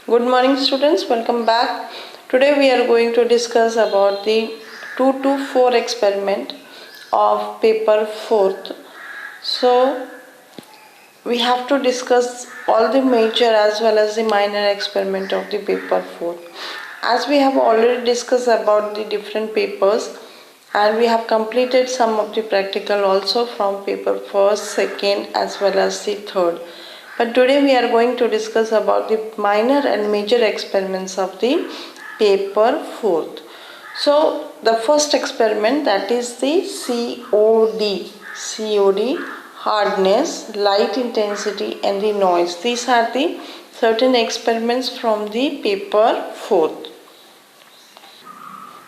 Good morning students, welcome back. Today we are going to discuss about the 2 to 4 experiment of paper 4th. So we have to discuss all the major as well as the minor experiment of the paper 4th. As we have already discussed about the different papers and we have completed some of the practical also from paper 1st, 2nd as well as the 3rd. But today we are going to discuss about the minor and major experiments of the paper 4th. So the first experiment, that is the COD, hardness, light intensity and the noise. These are the certain experiments from the paper 4th.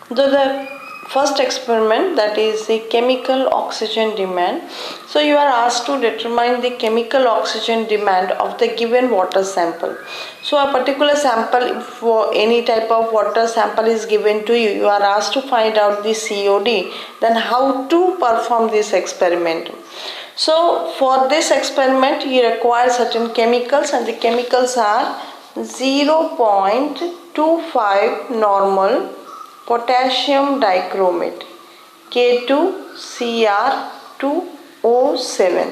The first experiment, that is the chemical oxygen demand. So you are asked to determine the chemical oxygen demand of the given water sample. So a particular sample, if any type of water sample is given to you, you are asked to find out the COD. Then how to perform this experiment? So for this experiment you require certain chemicals, and the chemicals are 0.25 normal potassium dichromate, K2Cr2O7.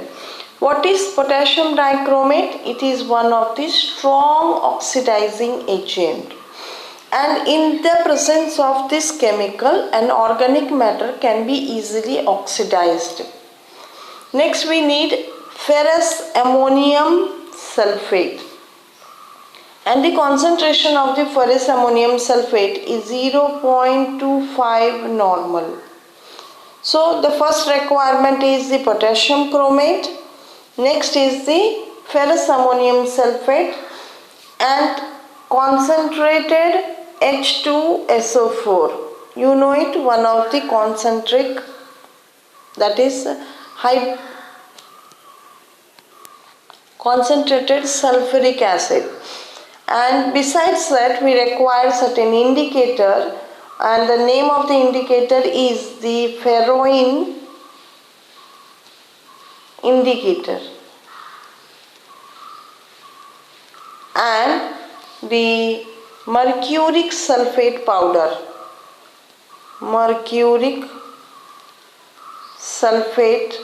What is potassium dichromate? It is one of the strong oxidizing agent, and in the presence of this chemical an organic matter can be easily oxidized. Next we need ferrous ammonium sulfate, and the concentration of the ferrous ammonium sulfate is 0.25 normal. So the first requirement is the potassium chromate, next is the ferrous ammonium sulfate and concentrated H2SO4. You know it, one of the concentric, that is concentrated sulfuric acid. And besides that we require certain indicator, and the name of the indicator is the ferroin indicator, and the mercuric sulfate powder, mercuric sulfate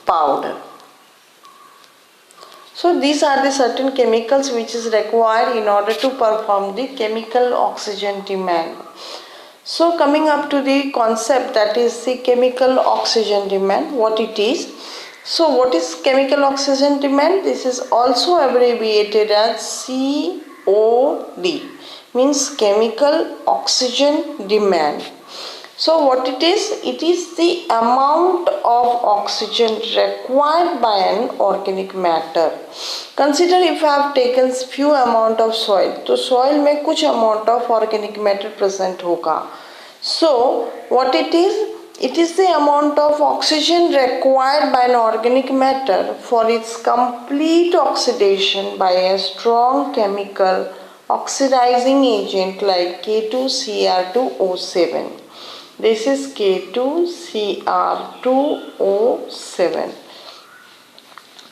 powder. So these are the certain chemicals which is required in order to perform the chemical oxygen demand. So coming up to the concept, that is the chemical oxygen demand, what it is. So what is chemical oxygen demand? This is also abbreviated as COD, means chemical oxygen demand. So what it is? It is the amount of oxygen required by an organic matter. Consider if I have taken few amount of soil, तो soil में कुछ amount of organic matter present होगा. So what it is? It is the amount of oxygen required by an organic matter for its complete oxidation by a strong chemical oxidizing agent like K2Cr2O7. This is K2Cr2O7.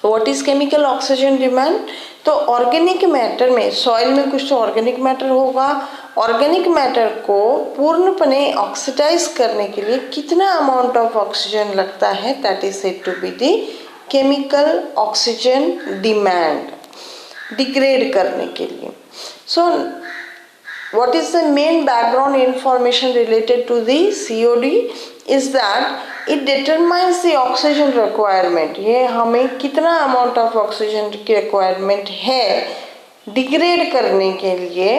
What is chemical oxygen demand? तो organic matter में, soil में कुछ तो organic matter होगा, organic matter को पूर्णपणे oxidise करने के लिए कितना अमाउंट ऑफ ऑक्सीजन लगता है, that is said to be the chemical oxygen demand, degrade करने के लिए. सो what is the main background information related to the COD is that it determines the oxygen requirement. ये हमें कितना amount of oxygen की requirement है degrade करने के लिए,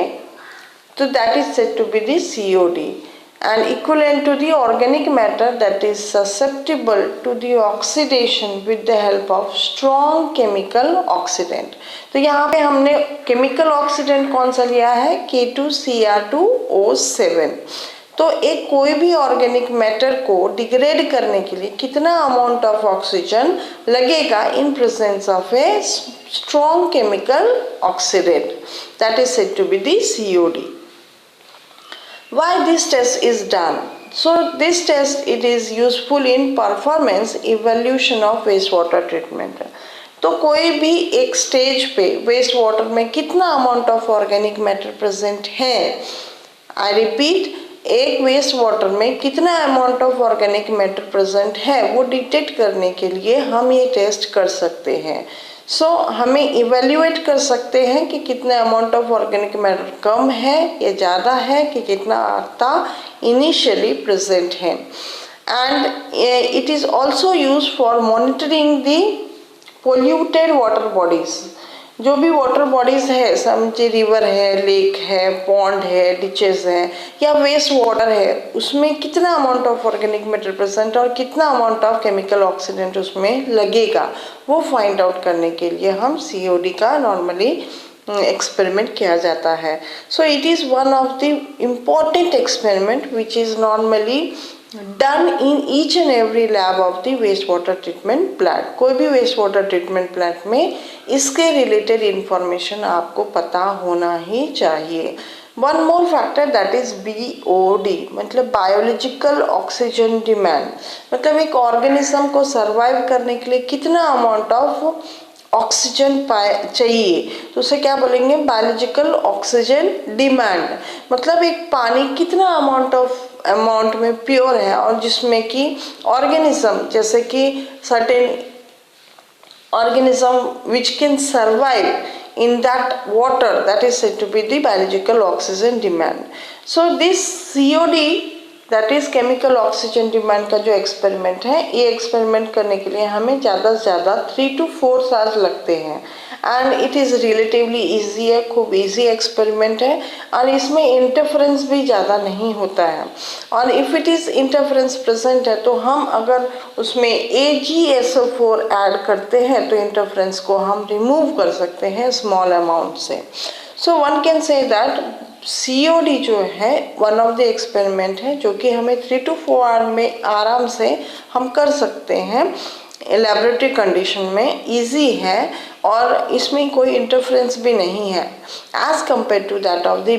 तो that is said to be the COD, and equivalent to the organic matter that is susceptible to the oxidation with the help of strong chemical oxidant. तो यहाँ पे हमने chemical oxidant कौन सा लिया है? K2Cr2O7. तो एक कोई भी ऑर्गेनिक मैटर को डिग्रेड करने के लिए कितना अमाउंट ऑफ ऑक्सीजन लगेगा in presence of a strong chemical oxidant, that is said to be the COD. Why this test is done? So this test, it is useful in performance evaluation of wastewater treatment. तो कोई भी एक stage पे waste water में कितना amount of organic matter present है, I repeat, एक waste water में कितना amount of organic matter present है वो डिटेक्ट करने के लिए हम ये टेस्ट कर सकते हैं। सो हमें इवेल्युएट कर सकते हैं कि कितना अमाउंट ऑफ ऑर्गेनिक मैटर कम है या ज़्यादा है, कि कितना आता इनिशियली प्रेजेंट है। And it is also use for monitoring the polluted water bodies. जो भी वाटर बॉडीज है, समझे रिवर है, लेक है, पॉन्ड है, डिचेस है या वेस्ट वाटर है, उसमें कितना amount of organic matter present और कितना अमाउंट ऑफ केमिकल ऑक्सीडेंट उसमें लगेगा, वो फाइंड आउट करने के लिए हम COD का नॉर्मली एक्सपेरिमेंट किया जाता है। So it is one of the important experiment which is normally done in each and every lab of the waste water treatment plant. कोई भी वेस्ट वाटर ट्रीटमेंट प्लांट में इसके रिलेटेड इंफॉर्मेशन आपको पता होना ही चाहिए। One more factor that is BOD, मतलब biological oxygen demand, मतलब एक ऑर्गेनिज्म को सर्वाइव करने के लिए कितना अमाउंट ऑफ ऑक्सीजन चाहिए, तो उसे क्या बोलेंगे, बायोलॉजिकल ऑक्सीजन डिमांड। मतलब एक पानी कितना अमाउंट में प्योर है और जिसमें कि ऑर्गेनिज्म, जैसे कि certain organism which can survive in that water, that is said to be the biological oxygen demand. So this COD, that is chemical oxygen demand का जो एक्सपेरिमेंट है, ये एक्सपेरिमेंट करने के लिए हमें ज़्यादा से ज़्यादा 3 to 4 साल लगते हैं and it is relatively easy है, खूब ईजी एक्सपेरिमेंट है और इसमें इंटरफेरेंस भी ज़्यादा नहीं होता है। और if it is interference present है तो हम अगर उसमें AgSO4 ऐड करते हैं तो इंटरफेरेंस को हम रिमूव कर सकते हैं स्मॉल अमाउंट से। So one can say that COD जो है वन ऑफ द एक्सपेरिमेंट है जो कि हमें 3 to 4 आवर में आराम से हम कर सकते हैं, लैबोरेटरी कंडीशन में इजी है और इसमें कोई इंटरफेरेंस भी नहीं है as compare to that of the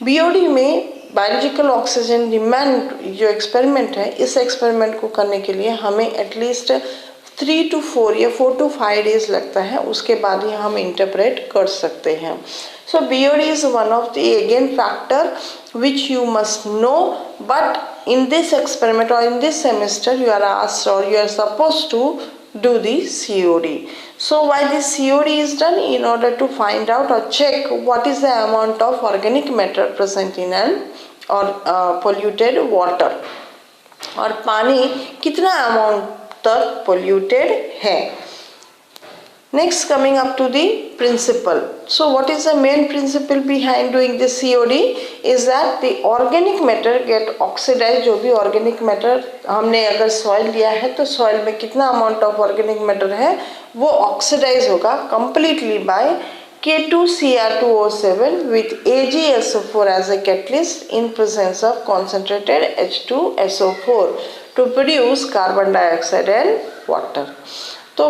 BOD में बायोलॉजिकल ऑक्सीजन डिमांड जो एक्सपेरिमेंट है, इस एक्सपेरिमेंट को करने के लिए हमें एटलीस्ट 3 to 4 या 4 to 5 डेज लगता है, उसके बाद ही हम इंटरप्रेट कर सकते हैं। सो BOD is one of the again factor which you must know, but in this experiment or in this semester you are asked or you are supposed to do the COD. So why this COD is done? In order to find out or check what is the amount of organic matter present in an or polluted water, और पानी कितना amount तक polluted है। Next, coming up to the principle. So what is the main principle behind doing this COD is that the organic matter get oxidized। जो भी organic matter हमने अगर soil लिया है तो soil में कितना amount of organic matter है वो oxidize होगा completely by K2Cr2O7 with AgSO4 as a catalyst in presence of concentrated H2SO4 to produce carbon dioxide and water। तो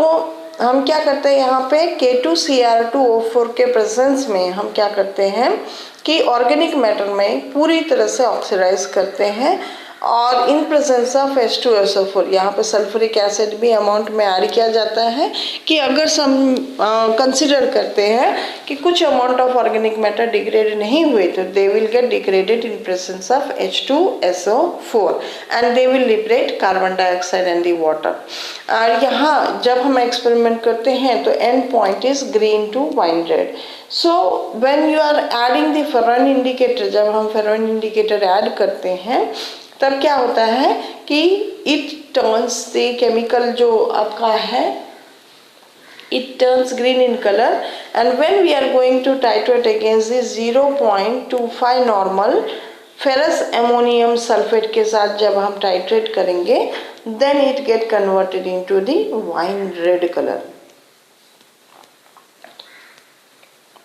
हम क्या करते हैं यहाँ पे K2Cr2O4 के प्रेजेंस में हम क्या करते हैं कि ऑर्गेनिक मैटर में पूरी तरह से ऑक्सीडाइज करते हैं और इन प्रेजेंस ऑफ H2SO4 यहाँ पे सल्फ्यूरिक एसिड भी अमाउंट में ऐड किया जाता है कि अगर हम कंसिडर करते हैं कि कुछ amount of organic matter degrade नहीं हुए तो they will get degraded in presence of H2SO4 and they will liberate carbon dioxide and the water. और यहाँ जब हम एक्सपेरिमेंट करते हैं तो end point is green to wine red. So when you are adding the ferroin indicator, जब हम फेरोन indicator add करते हैं तब क्या होता है कि इट टर्न्स द केमिकल जो आपका है it turns green in color, and when we are going to titrate against the 0.25 normal ferrous ammonium sulfate के साथ जब हम titrate करेंगे then it get converted into the wine red color,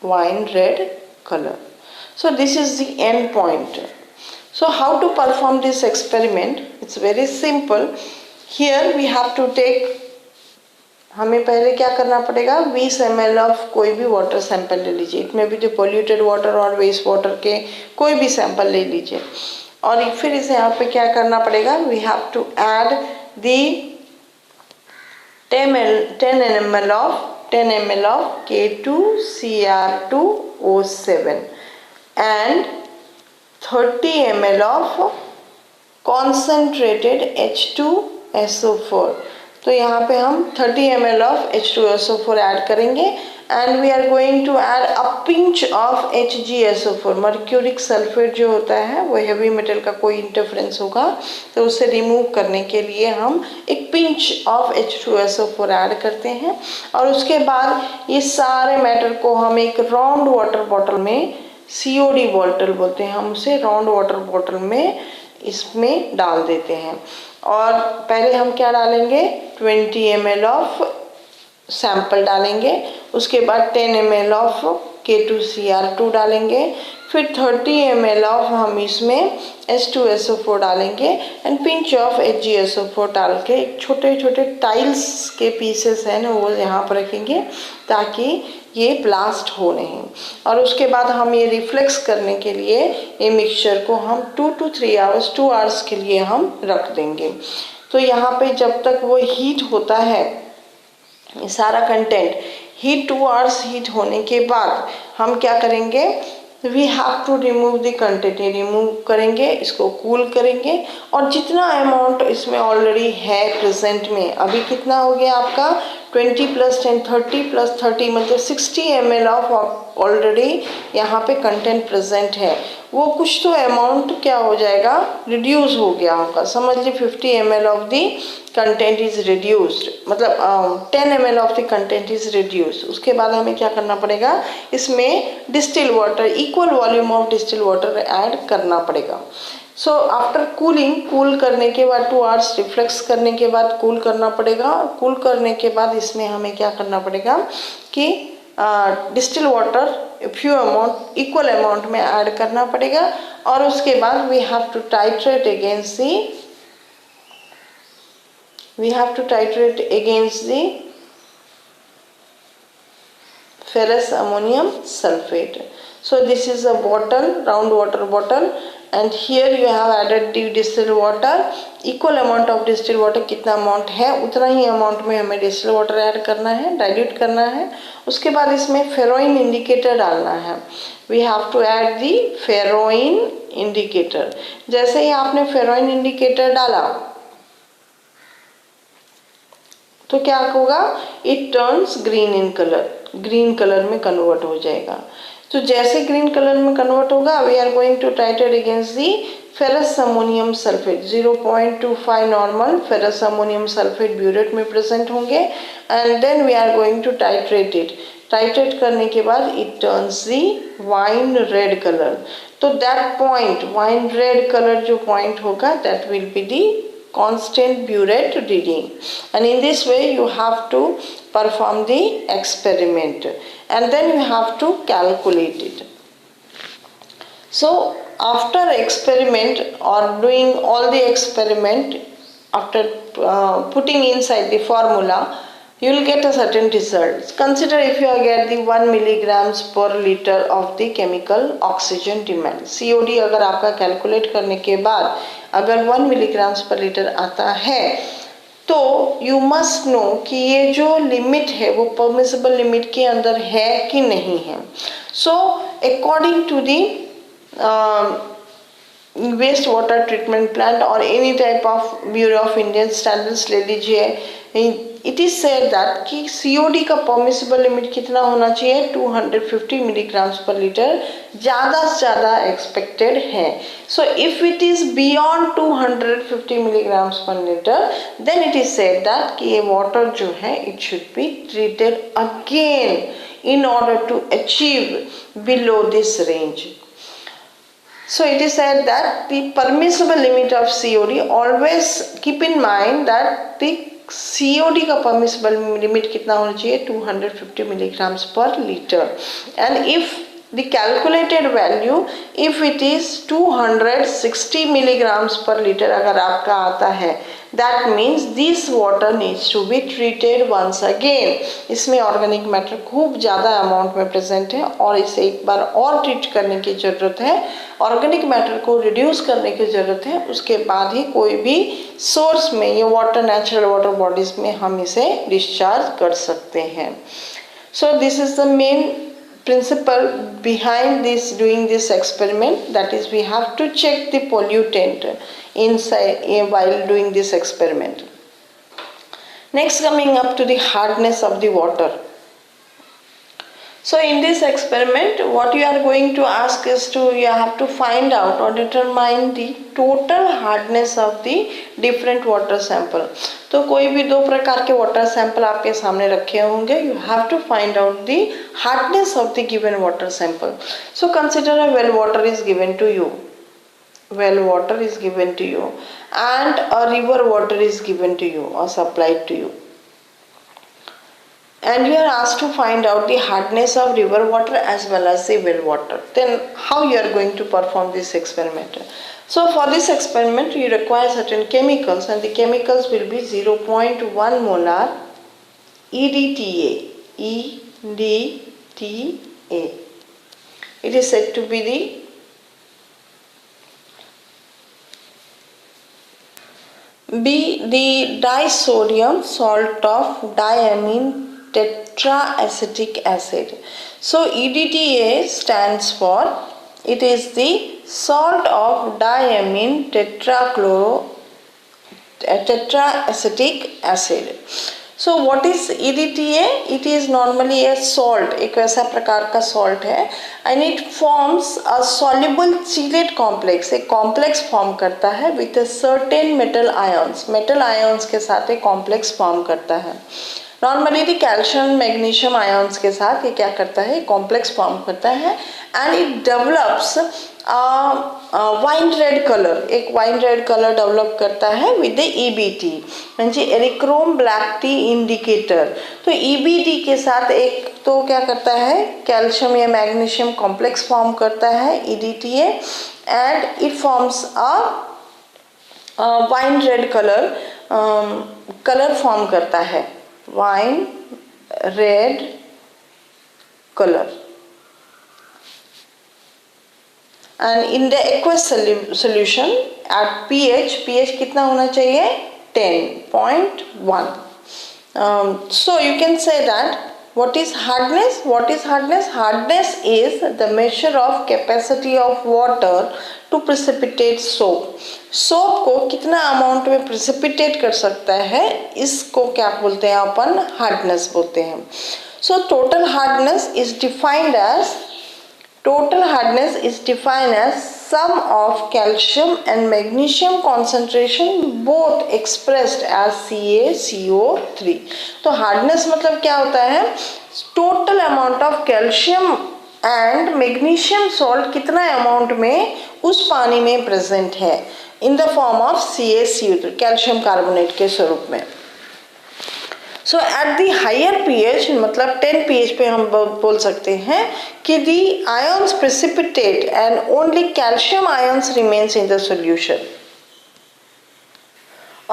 wine red color. So this is the end point. So how to perform this experiment? It's very simple. Here we have to take, हमें पहले क्या करना पड़ेगा, 20 ml of कोई भी water sample ले लीजिए, it में भी जो पोल्यूटेड वाटर और वेस्ट वाटर के कोई भी सैंपल ले लीजिए और फिर इसे यहाँ पे क्या करना पड़ेगा, we have to add the 10 ml of K2Cr2O7 and 30 ml of concentrated H2SO4. तो यहाँ पे हम 30 ml of H2SO4 ऐड करेंगे and we are going to add a pinch of HgSO4. Mercuric sulphate जो होता है वो हेवी मेटल का कोई इंटरफ्रेंस होगा तो उसे रिमूव करने के लिए हम एक पिंच ऑफ H2SO4 ऐड करते हैं और उसके बाद ये सारे मैटर को हम एक राउंड वाटर बॉटल में, COD बॉटल बोलते हैं हम उसे, राउंड वाटर बॉटल में इसमें डाल देते हैं। और पहले हम क्या डालेंगे, 20 ml ऑफ सैंपल डालेंगे, उसके बाद 10 ml ऑफ K2Cr2 डालेंगे, फिर 30 ml ऑफ हम इसमें H2SO4 डालेंगे एंड पिंच ऑफ HgSO4 डाल के छोटे छोटे टाइल्स के पीसेस हैं ना वो यहाँ पर रखेंगे ताकि ये ब्लास्ट हो नहीं। और उसके बाद हम ये रिफ्लेक्स करने के लिए ये मिक्सचर को हम 2 to 3 आवर्स 2 आवर्स के लिए हम रख देंगे। तो यहाँ पे जब तक वो हीट होता है सारा कंटेंट, हीट 2 आवर्स हीट होने के बाद हम क्या करेंगे, we have to remove the content, remove करेंगे, इसको कूल करेंगे और जितना अमाउंट इसमें ऑलरेडी है प्रेजेंट में, अभी कितना हो गया आपका 20 + 10 30 + 30 मतलब 60 ml ऑफ ऑलरेडी यहाँ पे कंटेंट प्रेजेंट है, वो कुछ तो अमाउंट क्या हो जाएगा, रिड्यूस हो गया होगा। समझ ली 50 ml of the content is reduced, मतलब 10 ml of the content is reduced. उसके बाद हमें क्या करना पड़ेगा, इसमें distil water, equal volume of distil water add करना पड़ेगा। सो आफ्टर कूलिंग, कूल करने के बाद 2 आवर्स रिफ्लेक्स करने के बाद कूल करना पड़ेगा। कूल करने के बाद इसमें हमें क्या करना पड़ेगा कि distil water few amount, equal amount में ऐड करना पड़ेगा और उसके बाद we have to titrate against the ferrous ammonium sulfate. So this is a bottle, round water bottle, and here you have added the distilled water, equal amount of distilled water, कितना amount है उतना ही amount में हमें distil water add करना है, dilute करना है। उसके बाद इसमें फेरोइन इंडिकेटर डालना है, we have to add the ferroin indicator. जैसे ही आपने फेरोइन इंडिकेटर डाला तो क्या होगा, it turns green in colour, green colour में कन्वर्ट हो जाएगा। तो जैसे ग्रीन कलर में कन्वर्ट होगा we are going to titrate against the ferrous ammonium sulphate, 0.25 normal ferrous ammonium sulphate burette में प्रेजेंट होंगे and then we are going to titrate it. Titrate करने के बाद it turns the wine red colour. तो that point, wine red colour जो point होगा that will be the constant burette reading, and in this way you have to perform the experiment and then you have to calculate it. So after experiment or doing all the experiment, after putting inside the formula, you will get a certain result. Consider if you get the 1 milligrams per liter of the chemical oxygen demand. COD अगर आपका calculate करने के बाद अगर 1 milligrams per litre आता है तो you must know कि ये जो लिमिट है वो परमिसिबल लिमिट के अंदर है कि नहीं है। So according to the waste water treatment plant और any type of Bureau of Indian Standards ले लीजिए, इट इज सेड दैट कि COD का परमिसिबल लिमिट कितना होना चाहिए, 250 मिलीग्राम्स पर लीटर ज़्यादा से ज़्यादा एक्सपेक्टेड है। So if it is beyond 250 milligrams per litre then it is said that कि ये वाटर जो है it should be treated again in order to achieve below this range. So it is said that the permissible limit of COD, always keep in mind that the COD का permissible limit कितना होना चाहिए, 250 milligrams per liter, and if the calculated value if it is 260 milligrams per liter अगर आपका आता है, that means this water needs to be treated once again. इसमें organic matter खूब ज़्यादा अमाउंट में प्रेजेंट है और इसे एक बार और ट्रीट करने की ज़रूरत है, ऑर्गेनिक मैटर को रिड्यूस करने की ज़रूरत है, उसके बाद ही कोई भी सोर्स में ये वाटर नेचुरल वाटर बॉडीज में हम इसे डिस्चार्ज कर सकते हैं. So this is the main principle behind this doing this experiment, that is we have to check the pollutant inside while doing this experiment. Next, coming up to the hardness of the water. So in this experiment what you are going to ask is you have to find out or determine the total hardness of the different water sample. तो कोई भी दो प्रकार के water sample आपके सामने रखे होंगे. You have to find out the hardness of the given water sample. So consider a well water is given to you. Well water is given to you and a river water is given to you or supplied to you. And you are asked to find out the hardness of river water as well as the well water. Then how you are going to perform this experiment? So for this experiment you require certain chemicals and the chemicals will be 0.1 molar EDTA. EDTA. It is said to be the disodium salt of diamine tetraacetic acid. So EDTA stands for, it is the salt of diamine tetraacetic acid. So what is EDTA? It is normally a salt, एक वैसा प्रकार का salt है and it forms a soluble chelate complex, एक complex form करता है with a certain metal ions, metal ions के साथ एक complex form करता है. नॉर्मली दी कैल्शियम मैग्नीशियम आयंस के साथ ये क्या करता है, कॉम्प्लेक्स फॉर्म करता है and it develops wine red colour, एक वाइन रेड कलर डेवलप करता है विद द ईबीटी म्हणजे एरिक्रोम ब्लैक टी इंडिकेटर. तो ईबीटी के साथ एक तो क्या करता है, कैल्शियम या मैग्नीशियम कॉम्प्लेक्स फॉर्म करता है EDTA and it forms a wine red colour form करता है, wine red color. And in the aqueous solution at pH कितना होना चाहिए, 10.1. So you can say that what is hardness? Hardness is the measure of capacity of water to precipitate soap. Soap को कितना amount में precipitate कर सकता है, इसको क्या बोलते हैं अपन, हार्डनेस बोलते हैं. So total hardness is defined as sum of calcium and magnesium concentration both expressed as CaCO3. तो हार्डनेस मतलब क्या होता है, total amount of calcium and magnesium salt कितना अमाउंट में उस पानी में प्रेजेंट है इन the form of CaCO3, calcium carbonate के स्वरूप में. सो एट द हायर pH मतलब 10 pH पे हम बोल सकते हैं कि the ions precipitate and only calcium ions remains in the solution.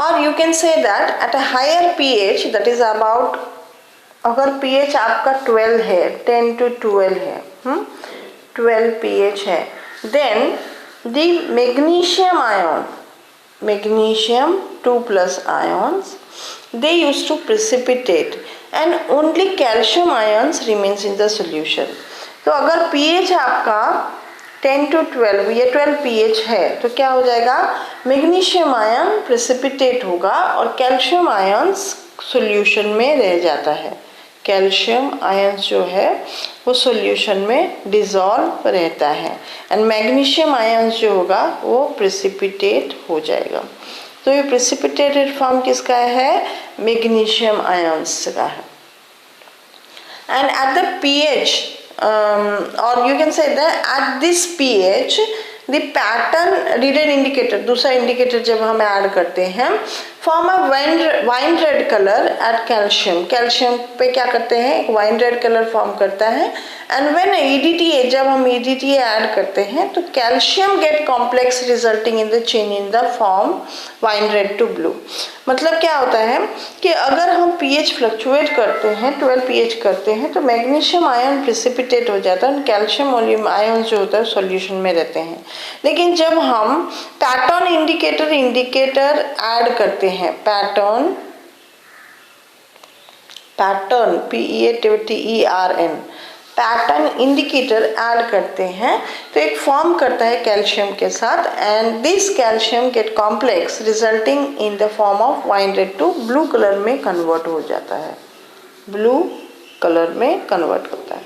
और you can say that at a higher pH that is about, अगर pH आपका 12 है, 10 to 12 है, 12 pH है, then the magnesium 2+ ions, they used to precipitate and only calcium ions remains in the solution. तो अगर pH आपका 10 to 12, ये 12 pH है, तो क्या हो जाएगा, मैग्नीशियम आयन प्रेसिपिटेट होगा और कैल्शियम आयंस सॉल्यूशन में रह जाता है. कैल्शियम आयंस जो है वो सॉल्यूशन में डिसॉल्व रहता है एंड मैग्नीशियम आयंस जो होगा वो प्रेसिपिटेट हो जाएगा. तो ये प्रेसिपिटेटेड फॉर्म किसका है, मैग्नीशियम आयंस का है. एंड एट द pH और you can say that at this pH the Patton Reeder indicator, दूसरा इंडिकेटर जब हम ऐड करते हैं form a wine red colour at calcium, calcium पे क्या करते हैं, एक वाइन रेड कलर फॉर्म करता है। एंड व्हेन EDTA, जब हम EDTA ऐड करते हैं तो calcium get complex resulting in the change in the form wine red to blue. मतलब क्या होता है कि अगर हम pH फ्लक्चुएट करते हैं, 12 pH करते हैं, तो मैग्नीशियम आयन प्रिसिपिटेट हो जाता है, कैल्शियम आयन जो होता है सॉल्यूशन में रहते हैं। लेकिन जब हम पैटर्न इंडिकेटर ऐड करते हैं, pattern PEATERN pattern indicator add करते हैं तो एक फॉर्म करता है कैल्शियम के साथ, and this calcium get complex resulting in the form of wine red to blue colour में कन्वर्ट हो जाता है, ब्लू कलर में कन्वर्ट होता है।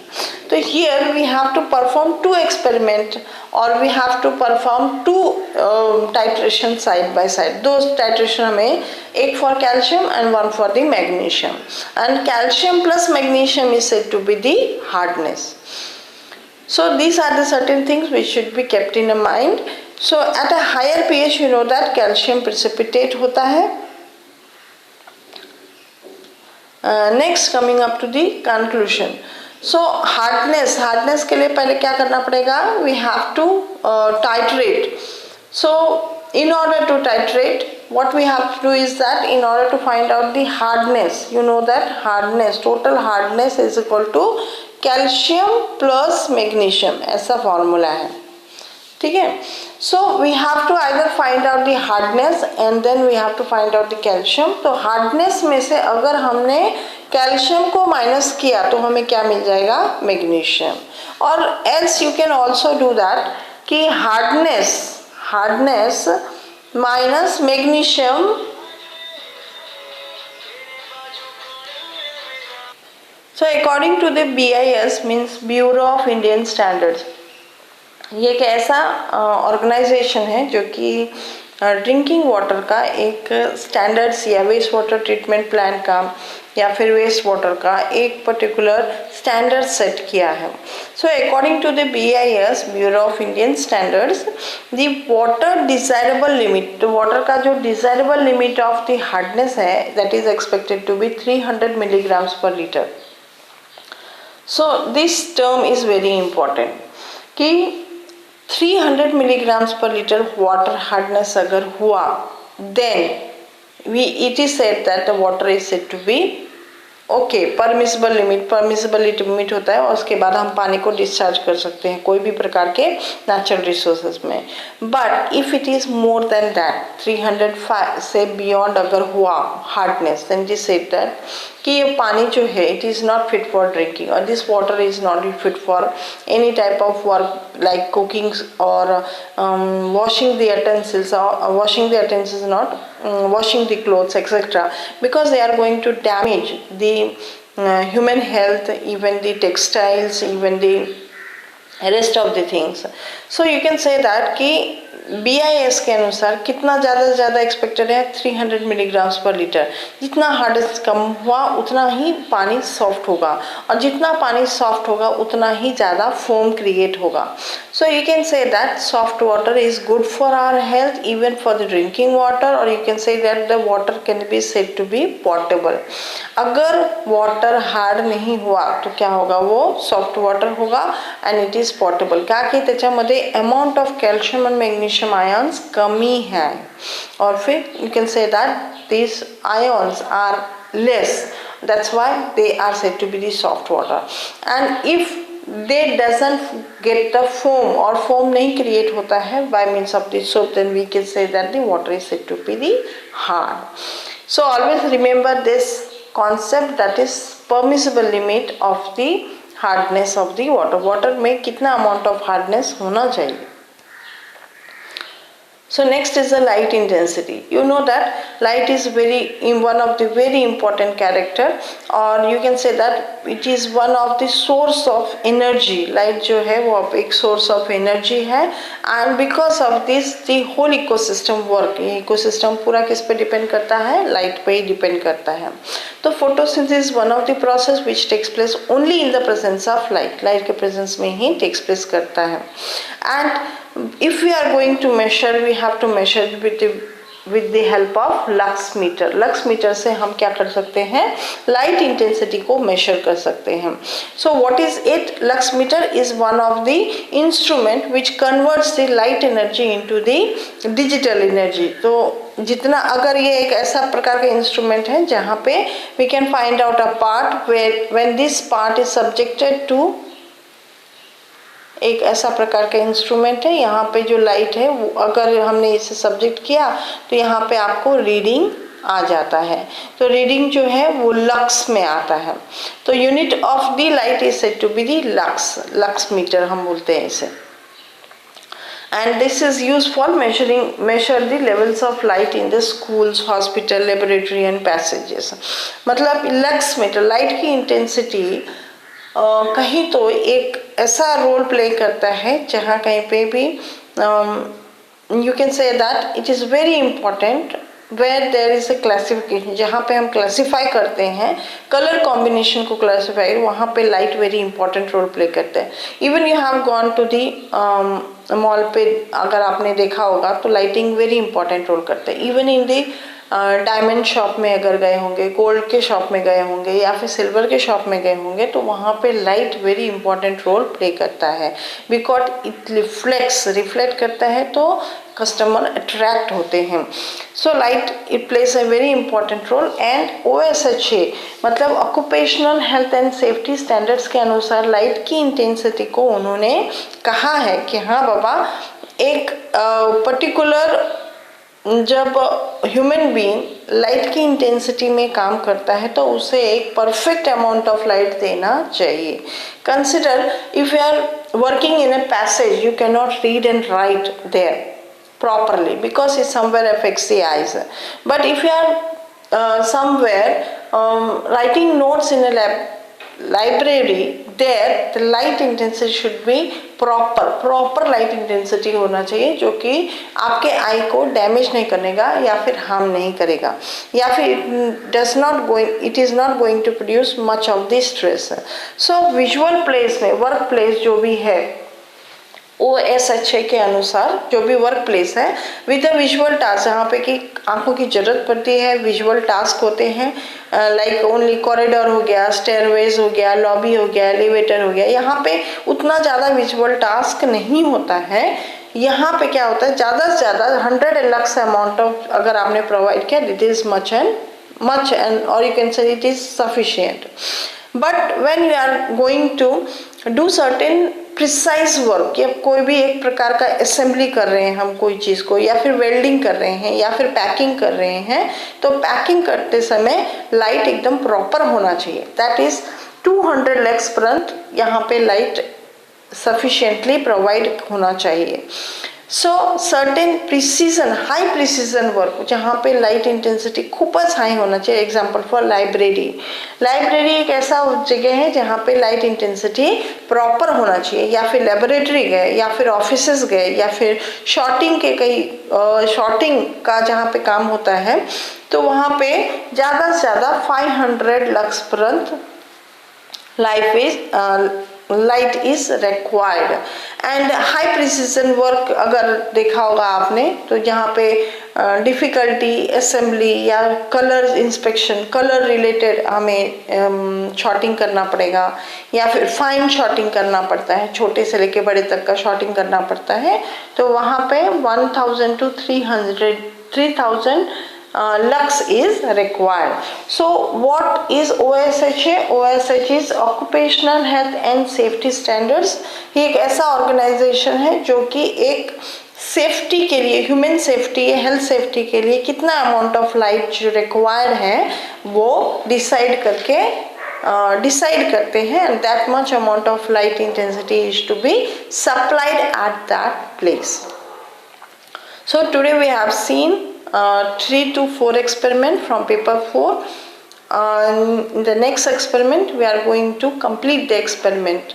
तो here we have to perform 2 experiment और we have to perform 2 titration side by side. 2 titration हमें, एक for calcium and 1 for the magnesium, and calcium plus magnesium is said to be the hardness. So these are the certain things which should be kept in mind. So at a higher pH you know that calcium precipitate होता है। Next coming up to the conclusion. So hardness के लिए पहले क्या करना पड़ेगा, we have to titrate. So in order to titrate, what we have to do is that in order to find out the hardness, you know that total hardness is equal to calcium plus magnesium, ऐसा formula है, ठीक है। So we have to either find out the hardness and then we have to find out the calcium. तो hardness में से अगर हमने calcium को माइनस किया तो हमें क्या मिल जाएगा, मैग्नीशियम। और else you can also do that कि hardness minus magnesium, so according to the BIS means Bureau of Indian Standards, ये एक ऐसा ऑर्गेनाइजेशन है जो कि ड्रिंकिंग वाटर का एक स्टैंडर्ड्स या वेस्ट वाटर ट्रीटमेंट प्लांट का या फिर वेस्ट वाटर का एक पर्टिकुलर स्टैंडर्ड सेट किया है। So according to the BIS, Bureau of Indian Standards, the water desirable limit, तो वाटर का जो desirable limit of the hardness है that is expected to be 300 milligrams per litre. So this term is very important कि 300 milligrams per litre water hardness अगर हुआ, then it is said that the water is said to be okay, permissible limit होता है और उसके बाद हम पानी को डिस्चार्ज कर सकते हैं कोई भी प्रकार के नेचुरल रिसोर्सेज में। But if it is more than that, 305 से बियॉन्ड अगर हुआ hardness, then it is said that कि ये पानी जो है it is not fit for drinking और this water is not fit for any type of work like cooking और washing the utensils, or washing the utensils, not washing the clothes, etc., because they are going to damage the human health, even the textiles, even the rest of the things. So you can say that कि BIS के अनुसार कितना ज़्यादा से ज़्यादा expected है, 300 milligrams per litre. जितना hardness कम हुआ उतना ही पानी सॉफ्ट होगा और जितना पानी सॉफ्ट होगा उतना ही ज़्यादा फोम क्रिएट होगा। So you can say that soft water is good for our health, even for the drinking water, और you can say that the water can be said to be portable. अगर water hard नहीं हुआ तो क्या होगा, वो soft water होगा and it is portable. का की त्याच्यामध्ये अमाउंट ऑफ कॅल्शियम आणि मॅग्नेशियम आयन्स कमी है, और फिर you can say that these ions are less, that's why they are said to be the soft water. And if they doesn't get the foam or foam नहीं create होता है by means of the soap, then we can say that the water is said to be the hard. So always remember this concept, that is permissible limit of the hardness of the water. water में कितना amount of hardness होना चाहिए। So next is the light intensity. You know that light is one of the very important character, or you can say that it is one of the source of energy. Light जो है वो एक source of energy है, and because of this the whole ecosystem work. ये ecosystem पूरा किस पे depend करता है, light पे ही depend करता है। तो photosynthesis one of the process which takes place only in the presence of light. Light के presence में ही takes place करता है। And if we are going to measure, we have to measure with the with the help of lux meter. Lux meter से हम क्या कर सकते हैं, लाइट इंटेंसिटी को मेजर कर सकते हैं। So what is it? Lux meter is one of the instrument which converts the light energy into the digital energy. तो जितना, अगर ये एक ऐसा प्रकार का इंस्ट्रूमेंट है जहाँ पे we can find out a part when this part is subjected to, एक ऐसा प्रकार का इंस्ट्रूमेंट है, यहाँ पे जो लाइट है वो अगर हमने इसे सब्जेक्ट किया तो यहाँ पे आपको रीडिंग आ जाता है। तो रीडिंग जो है वो लक्स में आता है। तो unit of the light is said to be the lux, lux meter हम बोलते हैं इसे। And this is used for measure the levels of light in the schools, hospital, laboratory and passages। मतलब लक्स मीटर लाइट की intensity कहीं तो एक ऐसा रोल प्ले करता है जहाँ कहीं पे भी you can say that it is very important where there is a classification, जहाँ पे हम क्लासीफाई करते हैं कलर कॉम्बिनेशन को क्लासीफाई, वहाँ पे light very important role play करता है। Even you have gone to the mall पे, अगर आपने देखा होगा तो लाइटिंग वेरी इंपॉर्टेंट रोल करता है। Even in the diamond shop में अगर गए होंगे, गोल्ड के शॉप में गए होंगे या फिर सिल्वर के शॉप में गए होंगे तो वहाँ पे light very important role play करता है, बिकॉज इट रिफ्लेक्ट करता है तो कस्टमर अट्रैक्ट होते हैं। So light it place a very important role. And OSHA मतलब occupational health and safety standards के अनुसार लाइट की इंटेंसिटी को उन्होंने कहा है कि हाँ बाबा, एक पर्टिकुलर जब ह्यूमन बीइंग लाइट की इंटेंसिटी में काम करता है तो उसे एक परफेक्ट अमाउंट ऑफ लाइट देना चाहिए। Consider if you are working in a passage, you can not read and write there properly because it somewhere affects the eyes. But if you are somewhere writing notes in a library, there the light intensity should be proper light intensity होना चाहिए जो कि आपके आई को damage नहीं करेगा या फिर हार्म नहीं करेगा या फिर it is not going to produce much of the stress. So visual place में, वर्क प्लेस जो भी है OSHA के अनुसार जो भी वर्क प्लेस है विद अ विजुअल टास्क, जहाँ पे कि आंखों की जरूरत पड़ती है, विजुअल टास्क होते हैं, लाइक ओनली कॉरिडोर हो गया, स्टेयरवेज हो गया, लॉबी हो गया, एलिवेटर हो गया, यहाँ पे उतना ज़्यादा विजुअल टास्क नहीं होता है। यहाँ पे क्या होता है, ज़्यादा से ज़्यादा 100 लक्स अमाउंट ऑफ अगर आपने प्रोवाइड किया, इट इज़ मच एंड और you can say it is sufficient. But when you are going to do certain precise work, या कोई भी एक प्रकार का असेंबली कर रहे हैं हम कोई चीज़ को, या फिर वेल्डिंग कर रहे हैं या फिर पैकिंग कर रहे हैं, तो पैकिंग करते समय लाइट एकदम प्रॉपर होना चाहिए। दैट इज 200 लक्स पर्यंत यहाँ पे लाइट सफिशिएंटली प्रोवाइड होना चाहिए। सो certain precision, high precision work जहाँ पे लाइट इंटेंसिटी खूबच हाई होना चाहिए। एग्जाम्पल फॉर लाइब्रेरी एक ऐसा जगह है जहाँ पे लाइट इंटेंसिटी प्रॉपर होना चाहिए, या फिर लेबोरेटरी गए या फिर ऑफिसेज गए या फिर शॉर्टिंग के कई शॉर्टिंग का जहाँ पे काम होता है तो वहाँ पे ज़्यादा से ज़्यादा 500 लक्स पर्यंत light is required. And high precision work अगर देखा होगा आपने तो जहाँ पे डिफ़िकल्टी असेंबली या कलर इंस्पेक्शन, कलर रिलेटेड हमें शॉर्टिंग करना पड़ेगा या फिर फाइन शॉर्टिंग करना पड़ता है, छोटे से लेके बड़े तक का शॉर्टिंग करना पड़ता है, तो वहाँ पे 1000 to 3000 lux is required. So what is OSHA? OSHA is Occupational Health and Safety Standards। ये एक ऐसा ऑर्गेनाइजेशन है जो कि एक सेफ्टी के लिए, ह्यूमन सेफ्टी, हेल्थ सेफ्टी के लिए कितना अमाउंट ऑफ लाइट जो रिक्वायर्ड है वो डिसाइड करते हैं, and that much amount of light intensity is to be supplied at that place. So today we have seen 3 to 4 experiment from paper 4. In the next experiment we are going to complete the experiment.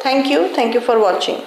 Thank you for watching.